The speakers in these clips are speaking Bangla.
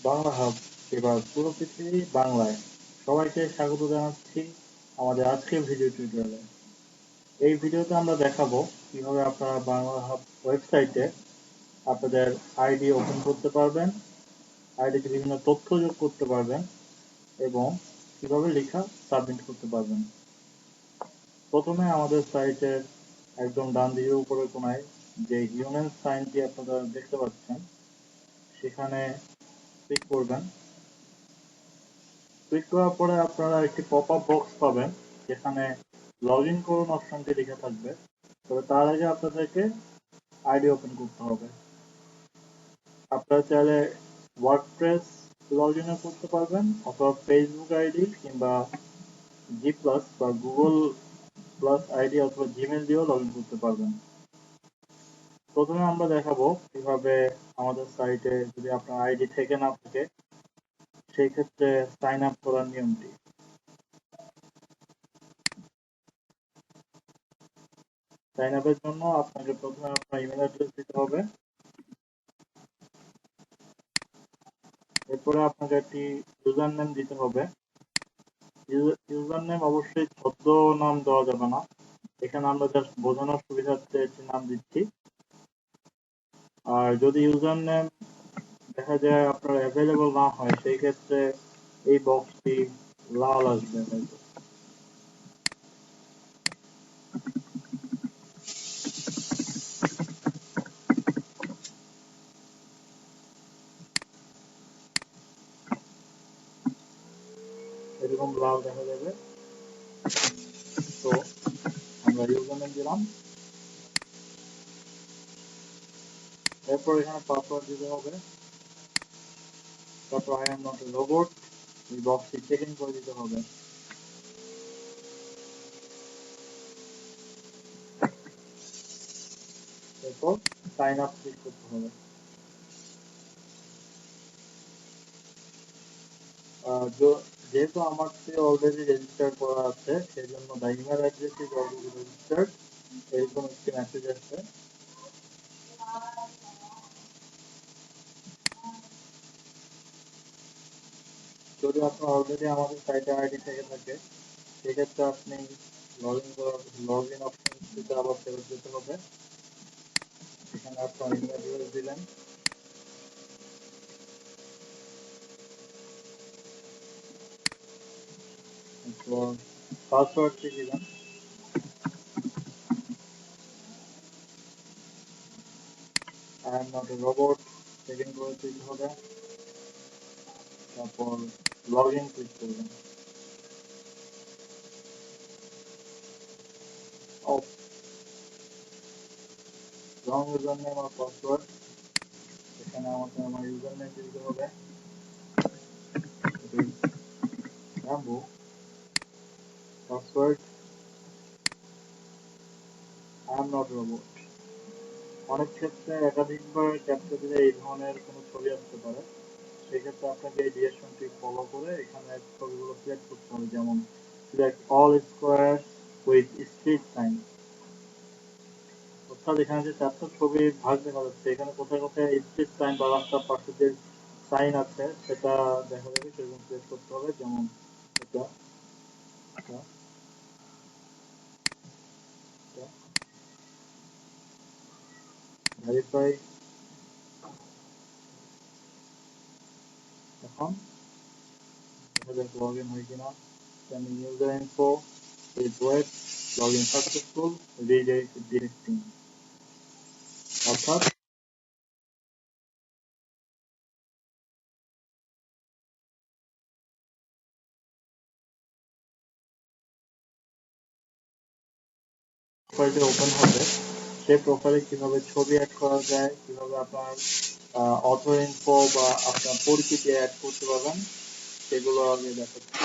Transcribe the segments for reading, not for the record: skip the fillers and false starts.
বাংলা হাব এবার পুরো পৃথিবী বাংলায়। সবাইকে স্বাগত জানাচ্ছি আমাদের আজকের ভিডিও টিউটোরিয়ালে। এই ভিডিওতে আমরা দেখাবো কিভাবে আপনারা বাংলা হাব ওয়েবসাইটে আপনাদের আইডি ওপেন করতে পারবেন, আইডিতে বিভিন্ন তথ্য যোগ করতে পারবেন এবং কিভাবে লেখা সাবমিট করতে পারবেন। প্রথমে আমাদের সাইটের একদম ডান দিকের উপরের কোনায় যে হিউম্যান সাইনটি আপনারা দেখতে পাচ্ছেন সেখানে ক্লিক করবেন। ক্লিক করার পরে আপনারা একটি পপআপ বক্স পাবেন যেখানে লগ ইন করুন অপশনটি লেখা থাকবে। তবে তার আগে আপনাদেরকে আইডি ওপেন করতে হবে। আপনারা চাইলে ওয়ার্ডপ্রেস লগ ইনও করতে পারবেন অথবা ফেসবুক আইডি কিংবা জি প্লাস বা গুগল প্লাস আইডি অথবা জিমেল দিয়েও লগ ইন করতে পারবেন। প্রথমে আমরা দেখাবো কিভাবে আমাদের সাইটে যদি আপনার আইডি থেকে না থাকে সেই ক্ষেত্রে সাইন আপ করার নিয়মটি। সাইন আপের জন্য আপনাকে প্রথমে আপনার ইমেল অ্যাড্রেস দিতে হবে। এরপরে আপনাকে একটি ইউজার নেম দিতে হবে। ইউজার নেম অবশ্যই ছদ্ম নাম দেওয়া যাবে না। এখানে আমরা জাস্ট বোঝানোর সুবিধার্থে একটি নাম দিচ্ছি। আর যদি ইউজার নেম দেখা যায় আপনার অ্যাভেলেবল না হয় সেই ক্ষেত্রে এই বক্সটি লাল আসবে হয়তো। এরকম লাল দেখা যাবে। তো আমরা ইউজার নেম দিলাম। এরপর এখানে পাসওয়ার্ড দিতে হবে। তারপর I am not a robot এই বক্সটি চেক ইন করে দিতে হবে। এরপর সাইন আপ ক্লিক করতে হবে। যেহেতু আমার অলরেডি রেজিস্টার করা আছে সেজন্য the email address is already registered এরকম একটি মেসেজ আসবে। যদি আপনার অলরেডি আমাদের সাইটে আইডি থেকে থাকে সেক্ষেত্রে আপনি লগ ইন অপশনটিতে আবার ফেরত যেতে হবে। এখানে আপনার ইমেল অ্যাড্রেস দিলেন, পাসওয়ার্ডটি দিলেন। I am not a robot second করে দিতে হবে। তারপর লগ ইন ক্লিক করবেন। রং ইউজার নেম আর পাসওয়ার্ড। এখানে আমাকে আমার ইউজার নেম দিতে হবে। Rambo. Password I am not robot. অনেক ক্ষেত্রে একাধিকবার ক্যাপচা দিলে এই ধরনের কোনো ছবি আসতে পারে। সেক্ষেত্রে আপনাকে এই ডিরেকশনটি ফলো করে এখানে ছবিগুলো সিলেক্ট করতে হবে, যেমন select all square with street sign. অর্থাৎ এখানে যে চারটা ছবির ভাগ দেখা যাচ্ছে এখানে কোথায় কোথায় স্ট্রিট সাইন বা রাস্তার পাশে যে সাইন আছে সেটা দেখা যাবে সেরকম সিলেক্ট করতে হবে, যেমন এটা এটা এটা ভেরিফাই। এখন দেখা যাক লগ ইন হয় কিনা। Sending user info is web login successful redirecting। অর্থাৎ প্রোফাইলটি ওপেন হবে সেই প্রোফাইলে কিভাবে ছবি অ্যাড করা যায়, কিভাবে আপনার অথর ইনফো বা আপনার পরিচিতি অ্যাড করতে পারবেন সেগুলো আমি দেখাচ্ছি।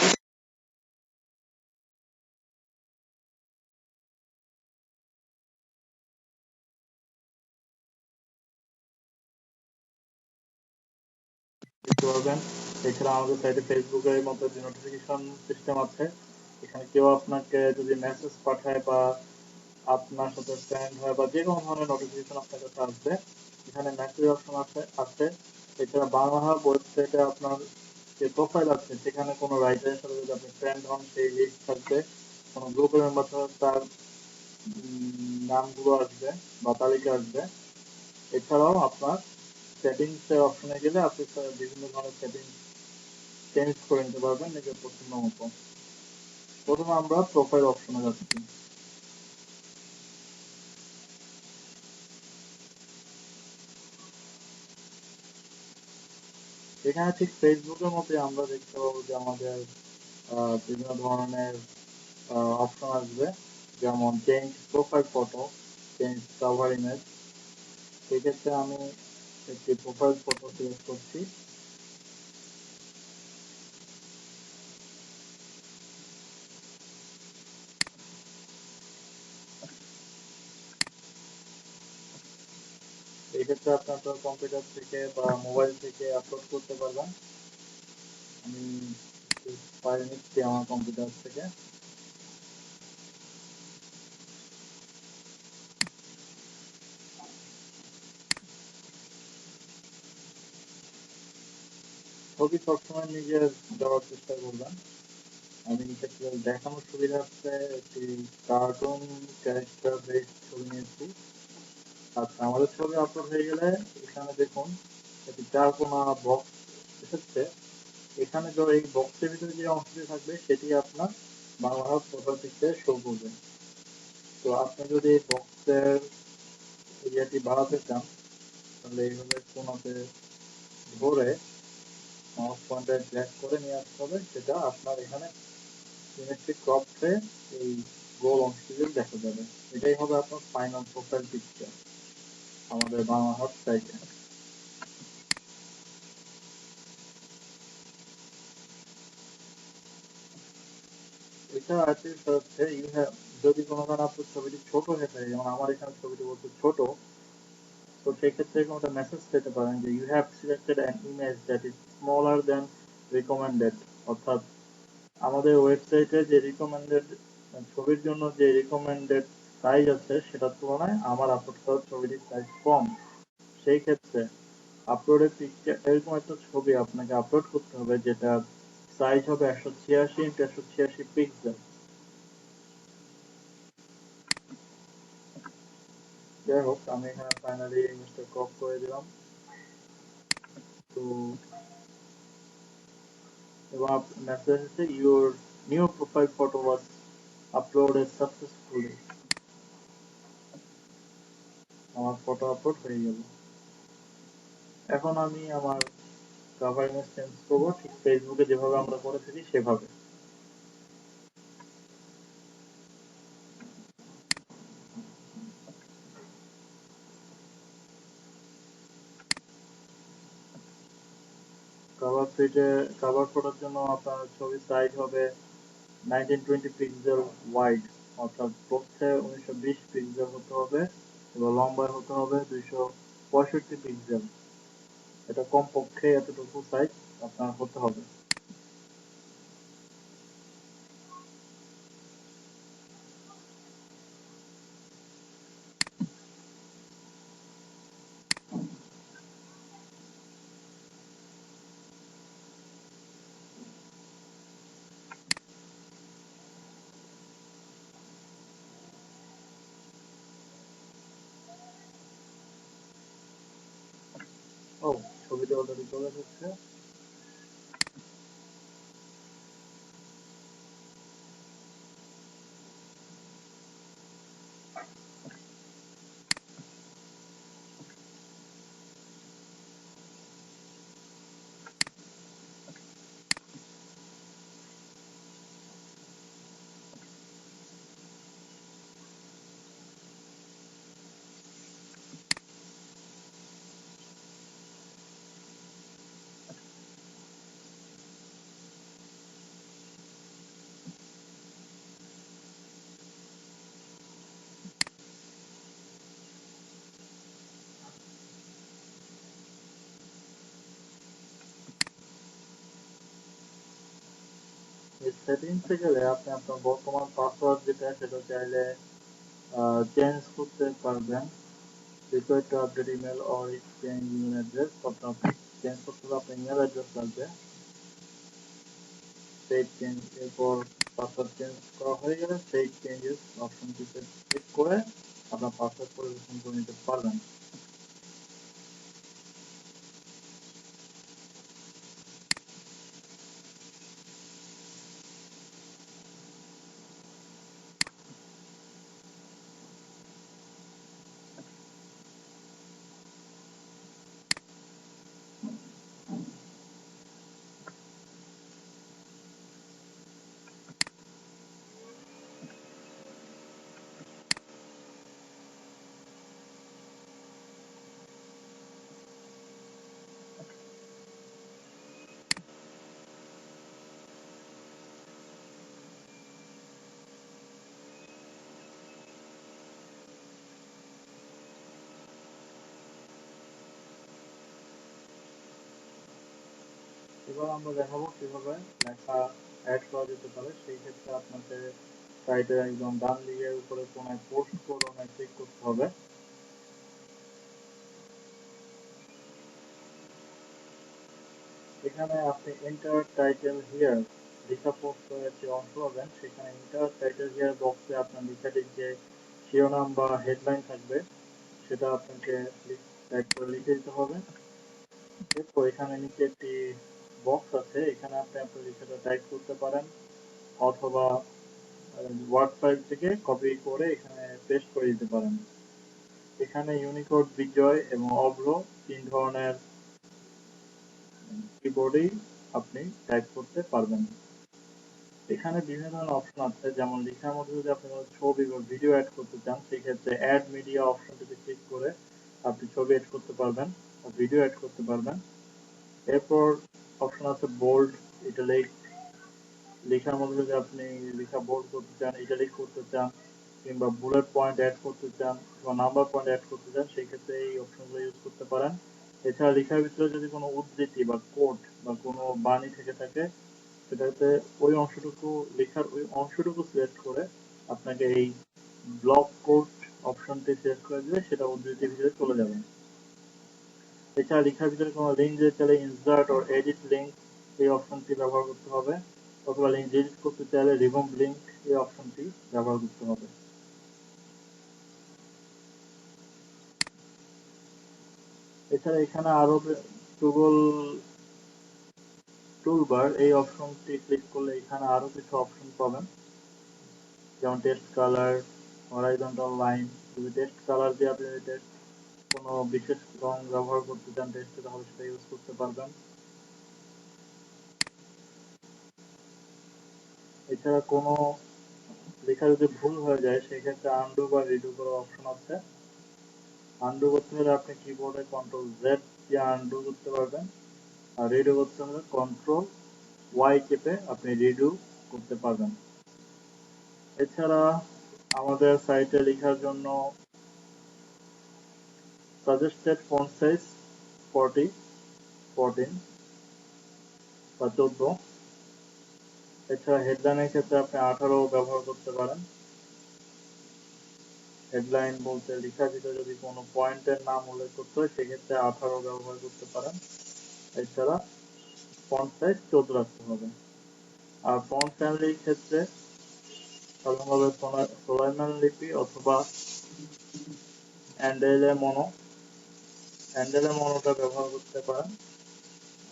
দেখতে পারবেন এছাড়া আমাদের সাইটে ফেসবুকের মতো যে নোটিফিকেশন সিস্টেম আছে এখানে কেউ আপনাকে যদি মেসেজ পাঠায় বা আপনার সাথে ফ্রেন্ড হয় বা যে কোনো ধরনের নোটিফিকেশন আপনার কাছে আসবে এখানে মেসেজ অপশন আছে। এছাড়া বাংলা হাব ওয়েবসাইটে আপনার যে প্রোফাইল আছে সেখানে কোনো রাইটারের সাথে যদি আপনি ফ্রেন্ড হন সেই লিস্ট থাকবে, কোনো গ্রুপের মেম্বার থাকবে তার নামগুলো আসবে বা তালিকা আসবে। এছাড়াও আপনার সেটিংস এর অপশনে গেলে আপনি বিভিন্ন ধরনের সেটিংস চেঞ্জ করে নিতে পারবেন নিজের পছন্দ মতো। প্রথমে আমরা প্রোফাইল অপশনে যাচ্ছি। এখানে ঠিক ফেসবুকের মতোই আমরা দেখতে পাবো যে আমাদের বিভিন্ন ধরনের অপশন আসবে, যেমন change profile photo, change cover image. সেক্ষেত্রে আমি একটি প্রোফাইল ফটো সিলেক্ট করছি। এই ক্ষেত্রে আপনি আপনার কম্পিউটার থেকে বা মোবাইল থেকে আপলোড করতে পারবেন। আমি ফাইল নিচ্ছি আমার কম্পিউটার থেকে। ছবি সবসময় নিজের দেওয়ার চেষ্টা করবেন। আমি এক্ষেত্রে দেখানোর সুবিধার্থে একটি কার্টুন ক্যারেক্টার বেস ছবি নিয়েছি। আচ্ছা, আমাদের ছবি আপলোড হয়ে গেলে এখানে দেখুন একটি চারকোনা বক্স এসেছে। এখানে এই বক্সের ভিতরে যে অংশটি থাকবে সেটি আপনার বাংলা হাব প্রোফাইল পিকচারে শো করবে। তো আপনি যদি এই বক্সের এরিয়াটি বাড়াতে চান তাহলে এইভাবে কোনাতে ধরে মাউস পয়েন্টার ড্র্যাগ করে নিয়ে আসতে হবে, সেটা আপনার এখানে সিমেট্রিক ক্রপে এই গোল অংশটি দেখা যাবে। এটাই হবে আপনার ফাইনাল প্রোফাইল পিকচার আমাদের বাংলা হাব সাইটে। এটা আছে হচ্ছে যদি কোনো কারণে আপনার ছবিটি ছোট হয়ে থাকে, যেমন আমার এখানে ছবিটি বলতে ছোট, তো সেক্ষেত্রে এরকম একটা মেসেজ পেতে পারেন যে you have selected an image that is smaller than recommended. অর্থাৎ আমাদের ওয়েবসাইটে যে রিকমেন্ডেড ছবির জন্য যে রিকমেন্ডেড সাইজ আছে সেটার তুলনায় আমার আপলোড করা ছবিটির সাইজ কম। সেই ক্ষেত্রে আপলোডের পিকচার এরকম একটা ছবি আপনাকে আপলোড করতে হবে যেটা সাইজ হবে 186x186 পিক্সেল। যাই হোক, আমি এখানে ফাইনালি ইমেজটা ক্রপ করে দিলাম। তো এবং মেসেজ এসেছে your new profile photo was uploaded successfully. আমার ফটো আপলোড হয়ে গেল। এখন আমি আমার কভার ইমেজ চেঞ্জ করবো ঠিক ফেসবুকে যেভাবে আমরা করে থাকি সেভাবে। কভার ফটোর জন্য আপনার ছবির সাইজ হবে 1920 পিক্সেল ওয়াইড, অর্থাৎ প্রস্থে 1920 পিক্সেল হতে হবে এবং লম্বায় হতে হবে 265 পিক্সেল। এটা কমপক্ষে এতটুকু সাইজ আপনার হতে হবে। ও, ছবিটা অলরেডি চলে এসেছে। এই সেটিংসে গেলে আপনি আপনার বর্তমান পাসওয়ার্ড যেটা সেটা চাইলে চেঞ্জ করতে পারবেন। Required to update email or exchange email address, অর্থাৎ চেঞ্জ করতে হলে আপনার ইমেল অ্যাড্রেস লাগবে, সেভ চেঞ্জ, এরপর পাসওয়ার্ড চেঞ্জ করা হয়ে গেলে সেভ চেঞ্জেস অপশনটিতে ক্লিক করে আপনার পাসওয়ার্ড পরিবর্তন করে নিতে পারবেন। এবার আমরা দেখাবো কিভাবে লেখা অ্যাড করা যেতে পারে। সেই ক্ষেত্রে আপনাকে সাইটের একদম ডান দিকের উপরে কোনায় পোস্ট কোডে ক্লিক করতে হবে। এখানে আপনি এন্টার টাইটেল হিয়ার লেখা পোস্ট করার যে অংশ পাবেন, সেখানে এন্টার টাইটেল হিয়ার বক্সে আপনার লেখাটির যে শিরোনাম বা হেডলাইন থাকবে সেটা আপনাকে টাইপ করে লিখে দিতে হবে। এরপর এখানে নিচে একটি বক্স আছে, এখানে আপনি আপনার লেখাটা টাইপ করতে পারেন অথবা ওয়ার্ড ফাইল থেকে কপি করে এখানে পেস্ট করে দিতে পারেন। এখানে ইউনিকোড, বিজয় এবং অভ্র 3 ধরনের কিবোর্ডেই আপনি টাইপ করতে পারবেন। এখানে বিভিন্ন ধরনের অপশন আছে, যেমন লেখার মধ্যে যদি আপনি কোনো ছবি বা ভিডিও অ্যাড করতে চান সেক্ষেত্রে অ্যাড মিডিয়া অপশনটিতে ক্লিক করে আপনি ছবি অ্যাড করতে পারবেন বা ভিডিও অ্যাড করতে পারবেন। এরপর অপশন আছে বোল্ড, ইটালিক, লেখার মধ্যে যদি আপনি লেখা বোল্ড করতে চান, ইটালিক করতে চান কিংবা বুলেট পয়েন্ট অ্যাড করতে চান বা নাম্বার পয়েন্ট অ্যাড করতে চান সেই ক্ষেত্রে এই অপশনগুলো ইউজ করতে পারেন। এছাড়া লেখার ভিতরে যদি কোনো উদ্ধৃতি বা কোট বা কোনো বাণী থেকে থাকে সেটাতে ওই অংশটুকু লেখার ওই অংশটুকু সিলেক্ট করে আপনাকে এই ব্লক কোট অপশনটি সিলেক্ট করে দিলে সেটা উদ্ধৃতির ভিতরে চলে যাবে। এছাড়া লেখার ভিতরে কোনো লিঙ্ক দিতে চাইলে ইনসার্ট অর এডিট লিঙ্ক এই অপশনটি ব্যবহার করতে হবে, অথবা লিঙ্ক ডিলিট করতে চাইলে রিমুভ লিঙ্ক এই অপশনটি ব্যবহার করতে হবে। এছাড়া এখানে আরো টুগল টুলবার এই অপশনটি ক্লিক করলে এখানে আরো কিছু অপশন পাবেন, যেমন টেক্সট কালার, হরাইজন্টাল লাইন। যদি টেক্সট কালার দিয়ে আপনি কোনো বিশেষ রং ব্যবহার করতে চান টেক্সটে তাহলে সেটা ইউজ করতে পারবেন। এছাড়া কোনো লেখা যদি ভুল হয়ে যায় সেক্ষেত্রে আনডু বা রিডু করার অপশন আছে। আনডু করতে হলে আপনি কিবোর্ডে কন্ট্রোল জেড দিয়ে আনডু করতে পারবেন, আর রিডু করতে হলে কন্ট্রোল ওয়াই চেপে আপনি রিডু করতে পারবেন। এছাড়া আমাদের সাইটে লেখার জন্য সাজেস্টেড ফন্ট সাইজ 14 বা 14। এছাড়া হেডলাইনের ক্ষেত্রে আপনি 18 ব্যবহার করতে পারেন। হেডলাইন বলতে লেখার ভিতরে যদি কোনো পয়েন্টের নাম উল্লেখ করতে হয় সেক্ষেত্রে 18 ব্যবহার করতে পারেন। এছাড়া ফন্ট সাইজ 14 রাখতে হবে। আর ফন্ট ফ্যামিলির ক্ষেত্রে সাধারণভাবে সোলাইমান লিপি অথবা অ্যান্ডেলে মনোটা ব্যবহার করতে পারেন,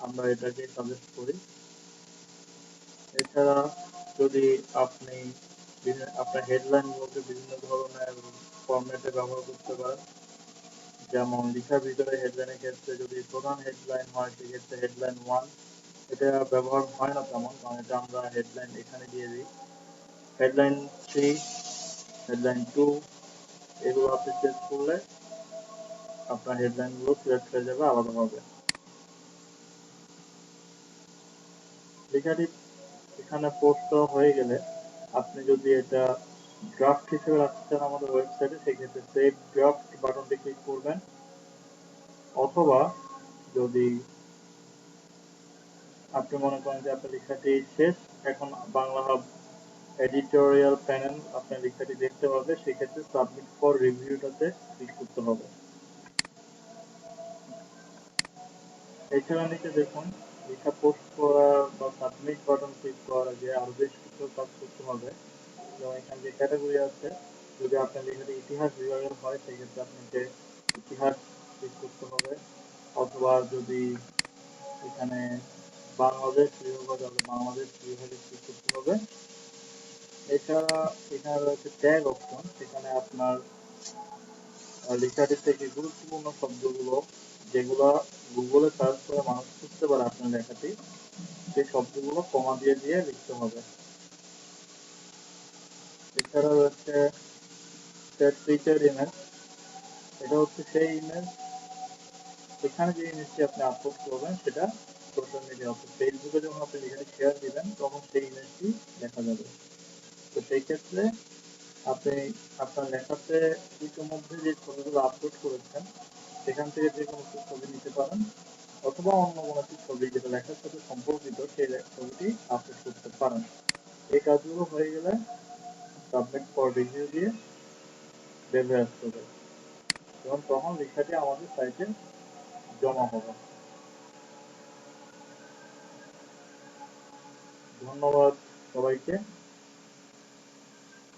আমরা এটাকে সাজেস্ট করি। এছাড়া যদি আপনি আপনার হেডলাইনগুলোকে বিভিন্ন ধরনের ফরম্যাটে ব্যবহার করতে পারেন, যেমন লেখার ভিতরে হেডলাইনের ক্ষেত্রে যদি প্রধান হেডলাইন হয় সেক্ষেত্রে হেডলাইন 1 এটা ব্যবহার হয় না তেমন, কারণ এটা আমরা হেডলাইন এখানে দিয়ে দিই। হেডলাইন 3, হেডলাইন 2 এগুলো আপনি সিলেক্ট করলে আপনার হেডলাইনগুলো সিলেক্ট হয়ে যাবে আলাদাভাবে। লেখাটি এখানে পোস্ট করা হয়ে গেলে আপনি যদি এটা ড্রাফট হিসেবে রাখতে চান আমাদের ওয়েবসাইটে সেক্ষেত্রে সেভ ড্রাফট বাটনটি ক্লিক করবেন, অথবা যদি আপনি মনে করেন যে আপনার লেখাটি শেষ, এখন বাংলা হাব এডিটোরিয়াল প্যানেল আপনার লেখাটি দেখতে পাবে, সেক্ষেত্রে সাবমিট ফর রিভিউটাতে ক্লিক করতে হবে। এছাড়া নিচে দেখুন লেখা পোস্ট করার বা সাবমিট বাটন ক্লিক করার আগে আরো বেশ কিছু কাজ করতে হবে। যেমন এখানে যে ক্যাটাগরি আছে, যদি আপনার লেখাটি ইতিহাস বিভাগের হয় সেক্ষেত্রে আপনাকে ইতিহাস ক্লিক করতে হবে, অথবা যদি এখানে বাংলাদেশ বিভাগ হয় তাহলে বাংলাদেশ বিভাগে ক্লিক করতে হবে। এছাড়া এখানে রয়েছে ট্যাগ অপশন, সেখানে আপনার লেখাটি থেকে গুরুত্বপূর্ণ শব্দগুলো যেগুলো গুগলে সার্চ করে মানুষ খুঁজতে পারে আপনার লেখাটি, সেই শব্দগুলো কমা দিয়ে দিয়ে লিখতে হবে। এছাড়া রয়েছে সেট ফিচার ইমেজ, এটা হচ্ছে সেই ইমেজ, এখানে যে ইমেজটি আপনি আপলোড করবেন সেটা সোশ্যাল মিডিয়া অর্থাৎ ফেসবুকে যখন আপনি লেখাটি শেয়ার দিবেন তখন সেই ইমেজটি দেখা যাবে। তো সেই ক্ষেত্রে আপনি আপনার লেখাতে ইতিমধ্যে যে ছবিগুলো আপলোড করেছেন সেখান থেকে যে কোনো একটি ছবি নিতে পারেন, অথবা অন্য কোনো একটি ছবি যেটা লেখার সাথে সম্পর্কিত সেই ছবিটি আপলোড করতে পারেন। এই কাজগুলো হয়ে গেলে সাবমিট ফর রিভিউ দিয়ে বের হয়ে আসতে হবে এবং তখন লেখাটি আমাদের সাইটে জমা হবে। ধন্যবাদ সবাইকে।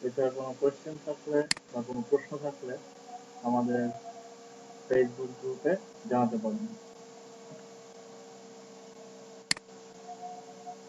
এছাড়া কোনো কোয়েশ্চেন থাকলে বা কোনো প্রশ্ন থাকলে আমাদের ফেসবুক গ্রুপে জানাতে পারেন।